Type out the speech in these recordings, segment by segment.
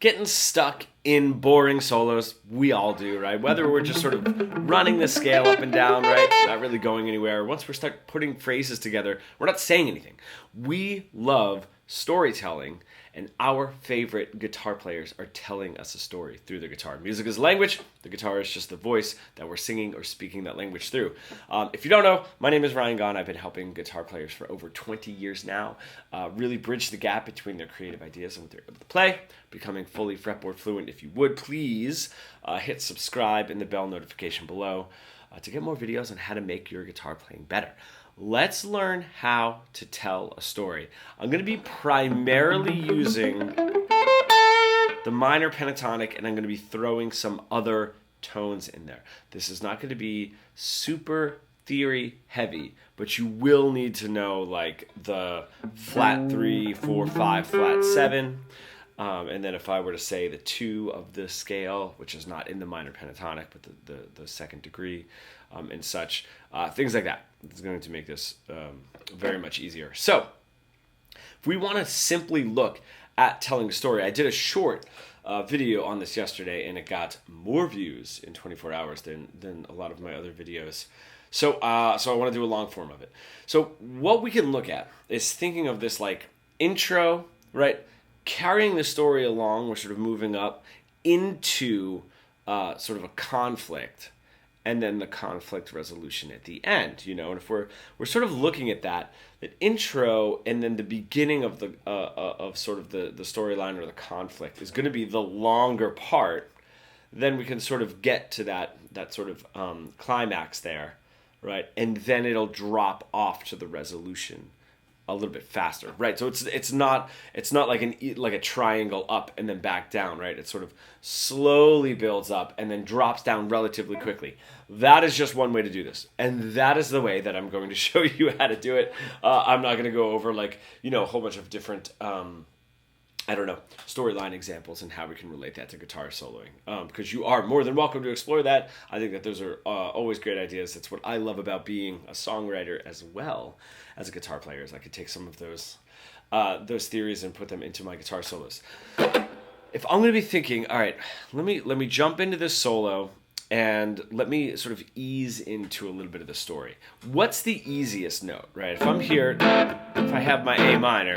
getting stuck in boring solos. We all do, right? Whether we're just sort of running the scale up and down, right? Not really going anywhere. Once we start putting phrases together, we're not saying anything. We love storytelling, and our favorite guitar players are telling us a story through the guitar. Music is language. The guitar is just the voice that we're singing or speaking that language through. If you don't know, my name is Ryan Gaughan. I've been helping guitar players for over 20 years now, really bridge the gap between their creative ideas and what they're able to play, becoming fully fretboard fluent. If you would, please hit subscribe and the bell notification below to get more videos on how to make your guitar playing better. Let's learn how to tell a story. I'm going to be primarily using the minor pentatonic, and I'm going to be throwing some other tones in there. This is not going to be super theory heavy, but you will need to know like the flat 3, 4, 5, flat 7. And then if I were to say the 2 of the scale, which is not in the minor pentatonic, but the second degree and such, things like that. It's going to make this very much easier. So if we want to simply look at telling a story, I did a short video on this yesterday, and it got more views in 24 hours than a lot of my other videos. So I want to do a long form of it. So what we can look at is thinking of this like intro, right? Carrying the story along, we're sort of moving up into sort of a conflict, and then the conflict resolution at the end, And if we're sort of looking at that intro and then the beginning of the of sort of the storyline or the conflict is going to be the longer part, then we can sort of get to that sort of climax there, right? And then it'll drop off to the resolution a little bit faster, right? So it's not like a triangle up and then back down, right? It sort of slowly builds up and then drops down relatively quickly. That is just one way to do this, and that is the way that I'm going to show you how to do it. I'm not going to go over a whole bunch of different storyline examples and how we can relate that to guitar soloing, because you are more than welcome to explore that. I think that those are always great ideas. That's what I love about being a songwriter as well as a guitar player, is I could take some of those theories and put them into my guitar solos. If I'm going to be thinking, all right, let me jump into this solo and let me sort of ease into a little bit of the story. What's the easiest note, right? If I'm here, if I have my A minor,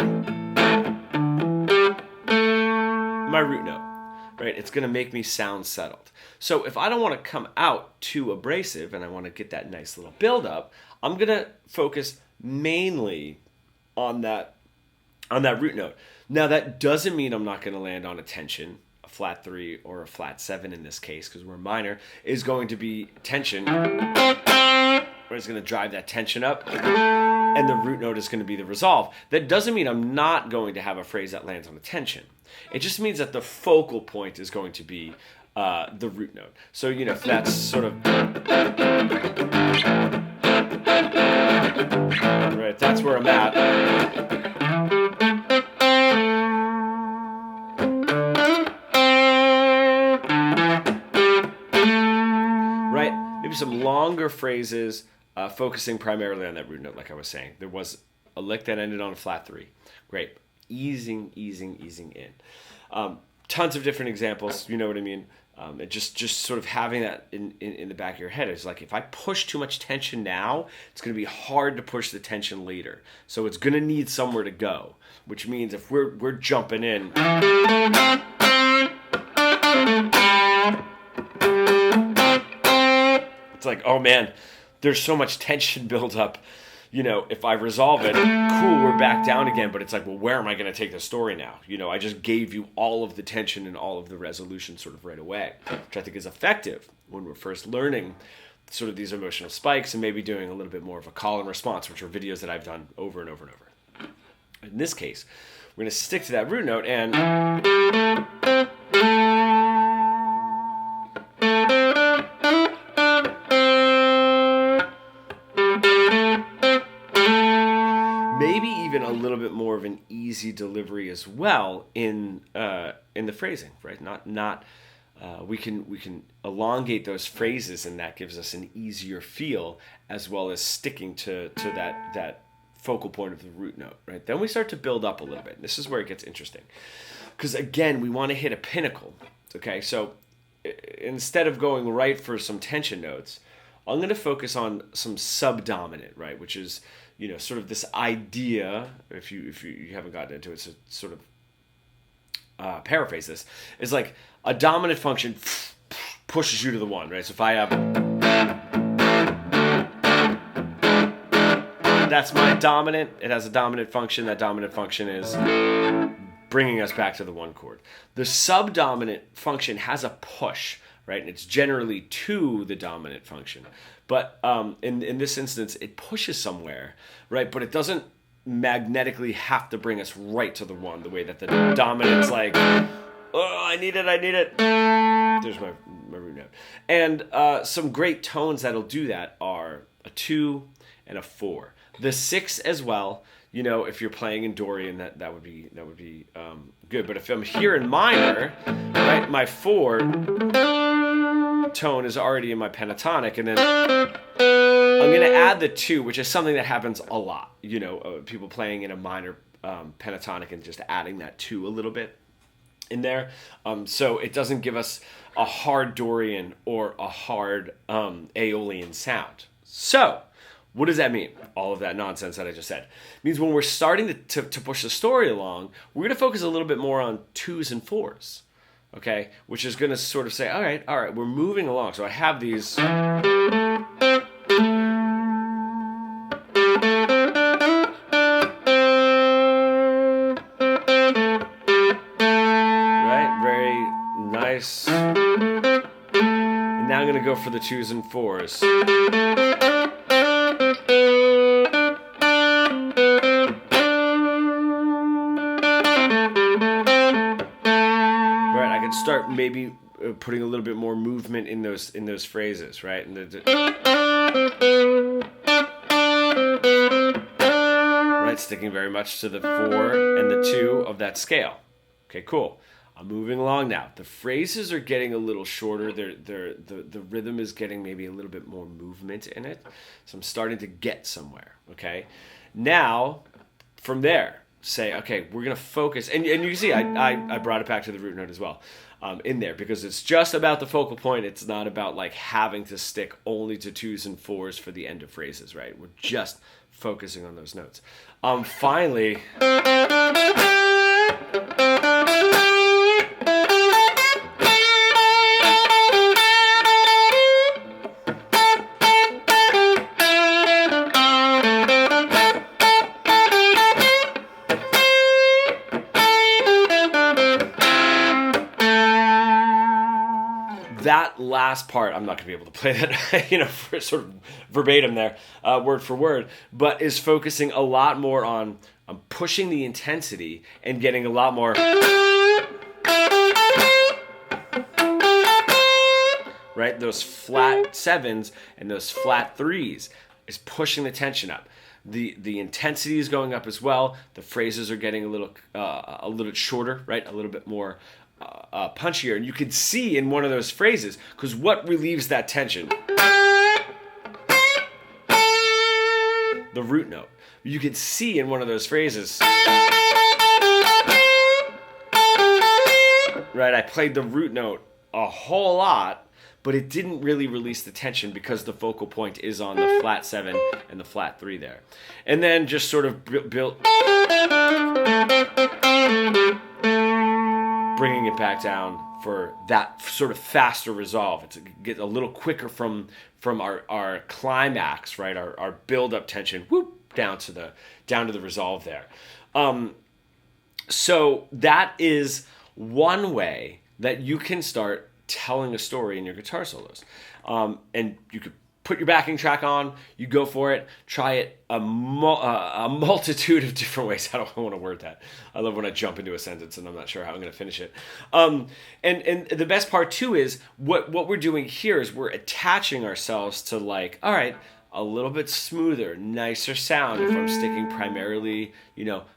my root note, right? It's going to make me sound settled. So if I don't want to come out too abrasive and I want to get that nice little build up, I'm going to focus mainly on that root note. Now that doesn't mean I'm not going to land on a tension, a flat 3 or a flat 7 in this case, because we're minor, is going to be tension, where it's going to drive that tension up, and the root note is going to be the resolve. That doesn't mean I'm not going to have a phrase that lands on a tension. It just means that the focal point is going to be the root note. So, if that's sort of, right, that's where I'm at. Right, maybe some longer phrases focusing primarily on that root note, like I was saying. There was a lick that ended on a flat 3. Great. Easing in. Tons of different examples, you know what I mean? Just sort of having that in the back of your head is like, if I push too much tension now, it's going to be hard to push the tension later. So it's going to need somewhere to go, which means if we're jumping in, it's like, oh man, there's so much tension built up. If I resolve it, cool, we're back down again. But it's like, well, where am I going to take the story now? I just gave you all of the tension and all of the resolution sort of right away, which I think is effective when we're first learning sort of these emotional spikes and maybe doing a little bit more of a call and response, which are videos that I've done over and over and over. In this case, we're going to stick to that root note and maybe even a little bit more of an easy delivery as well in the phrasing, right? We can elongate those phrases, and that gives us an easier feel, as well as sticking to that focal point of the root note, right? Then we start to build up a little bit. This is where it gets interesting. because again, we want to hit a pinnacle. Okay, so instead of going right for some tension notes, I'm going to focus on some subdominant, right, which is, sort of this idea, if you haven't gotten into it, so sort of paraphrase this, is like a dominant function pushes you to the one, right? So if I have, that's my dominant, it has a dominant function, that dominant function is bringing us back to the one chord. The subdominant function has a push, right? And it's generally to the dominant function. But in this instance, it pushes somewhere, right? But it doesn't magnetically have to bring us right to the one, the way that the dominant's like, oh, I need it. There's my root note. And some great tones that'll do that are a 2 and a 4. The 6 as well. If you're playing in Dorian, that would be good. But if I'm here in minor, right, my 4 tone is already in my pentatonic, and then I'm going to add the 2, which is something that happens a lot. People playing in a minor pentatonic and just adding that 2 a little bit in there. So it doesn't give us a hard Dorian or a hard Aeolian sound. So what does that mean? All of that nonsense that I just said. It means when we're starting to push the story along, we're going to focus a little bit more on 2s and 4s, okay? Which is going to sort of say, all right, we're moving along. So I have these. Right, very nice. And now I'm going to go for the 2s and 4s. Start maybe putting a little bit more movement in those phrases, right? And right, sticking very much to the 4 and the 2 of that scale. Okay, cool. I'm moving along now. The phrases are getting a little shorter. The rhythm is getting maybe a little bit more movement in it. So I'm starting to get somewhere. Okay, now from there, say, okay, we're going to focus. And you can see I brought it back to the root note as well in there, because it's just about the focal point. It's not about like having to stick only to 2s and 4s for the end of phrases, right? We're just focusing on those notes. Finally, that last part, I'm not going to be able to play that, for sort of verbatim there, word for word, but is focusing a lot more on pushing the intensity and getting a lot more, right? Those flat 7s and those flat 3s is pushing the tension up. The intensity is going up as well. The phrases are getting a little bit shorter, right? A little bit more punchier, and you can see in one of those phrases, because what relieves that tension? The root note. You could see in one of those phrases, right? I played the root note a whole lot, but it didn't really release the tension because the focal point is on the flat 7 and the flat 3 there. And then just sort of built, bringing it back down for that sort of faster resolve. It's get a little quicker from our climax, right? Our build-up tension, whoop, down to the resolve there. So that is one way that you can start telling a story in your guitar solos. And you could put your backing track on, you go for it, try it a multitude of different ways. I don't want to word that. I love when I jump into a sentence and I'm not sure how I'm going to finish it. And the best part too is what we're doing here is we're attaching ourselves to, like, all right, a little bit smoother, nicer sound if I'm sticking primarily,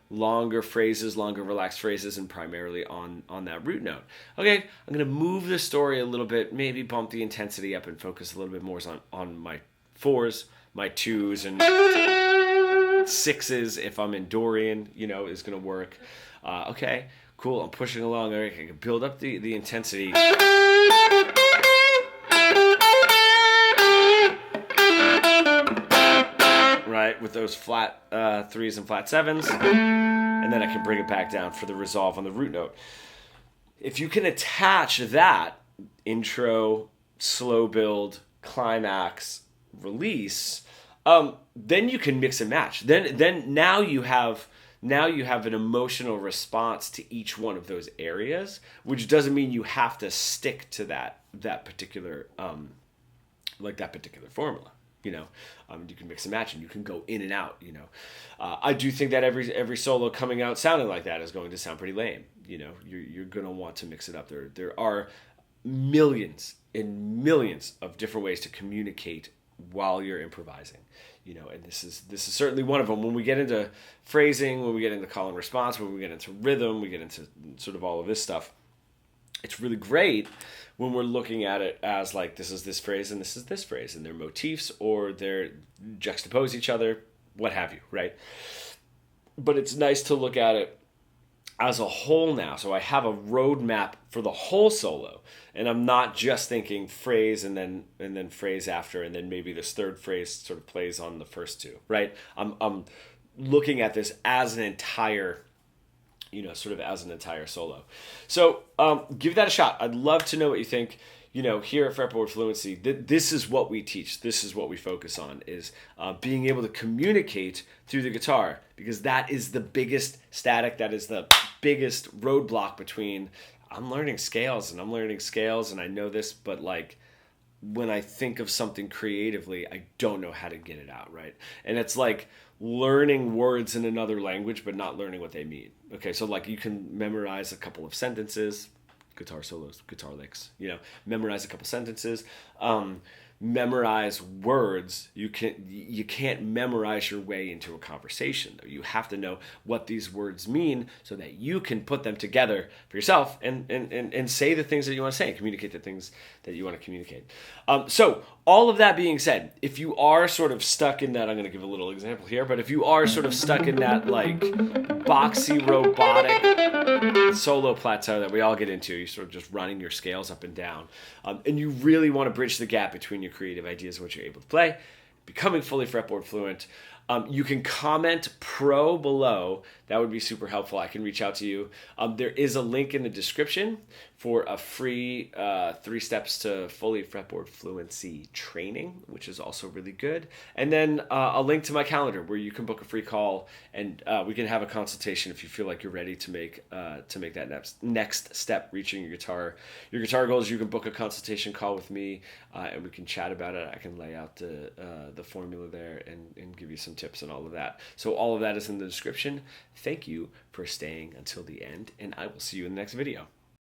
longer phrases, longer relaxed phrases, and primarily on that root note. Okay, I'm going to move the story a little bit, maybe bump the intensity up and focus a little bit more on my 4s, my 2s, and 6s if I'm in Dorian, is going to work. Okay, Cool, I'm pushing along. All right, I can build up the intensity. Right, with those flat 3s and flat 7s. And then I can bring it back down for the resolve on the root note. If you can attach that intro, slow build, climax, release, then you can mix and match. Then now you have an emotional response to each one of those areas, which doesn't mean you have to stick to that particular that particular formula. You can mix and match, and you can go in and out. I do think that every solo coming out sounding like that is going to sound pretty lame. You're going to want to mix it up. There are millions and millions of different ways to communicate while you're improvising. And this is certainly one of them. When we get into phrasing, when we get into call and response, when we get into rhythm, we get into sort of all of this stuff. It's really great when we're looking at it as like, this is this phrase and this is this phrase, and they're motifs or they're juxtapose each other, what have you, right? But it's nice to look at it as a whole now. So I have a roadmap for the whole solo, and I'm not just thinking phrase and then phrase after, and then maybe this third phrase sort of plays on the first two, right? I'm looking at this as an entire sort of as an entire solo. So give that a shot. I'd love to know what you think. Here at Fretboard Fluency, this is what we teach. This is what we focus on, is being able to communicate through the guitar, because that is the biggest static, that is the biggest roadblock between I'm learning scales and I know this, but like when I think of something creatively, I don't know how to get it out, right? And it's like learning words in another language, but not learning what they mean. Okay, so like you can memorize a couple of sentences, guitar solos, guitar licks, memorize a couple sentences, memorize words. You can't memorize your way into a conversation, though. You have to know what these words mean so that you can put them together for yourself and say the things that you want to say and communicate the things that you want to communicate. So all of that being said, if you are sort of stuck in that, I'm going to give a little example here, but if you are sort of stuck in that like boxy, robotic solo plateau that we all get into, you're sort of just running your scales up and down, and you really want to bridge the gap between your creative ideas and what you're able to play, becoming fully fretboard fluent, you can comment pro below. That would be super helpful. I can reach out to you. There is a link in the description for a free 3 steps to fully fretboard fluency training, which is also really good. And then a link to my calendar where you can book a free call, and we can have a consultation if you feel like you're ready to make that next step, reaching your guitar goals. You can book a consultation call with me, and we can chat about it. I can lay out the formula there and give you some tips and all of that. So all of that is in the description. Thank you for staying until the end, and I will see you in the next video.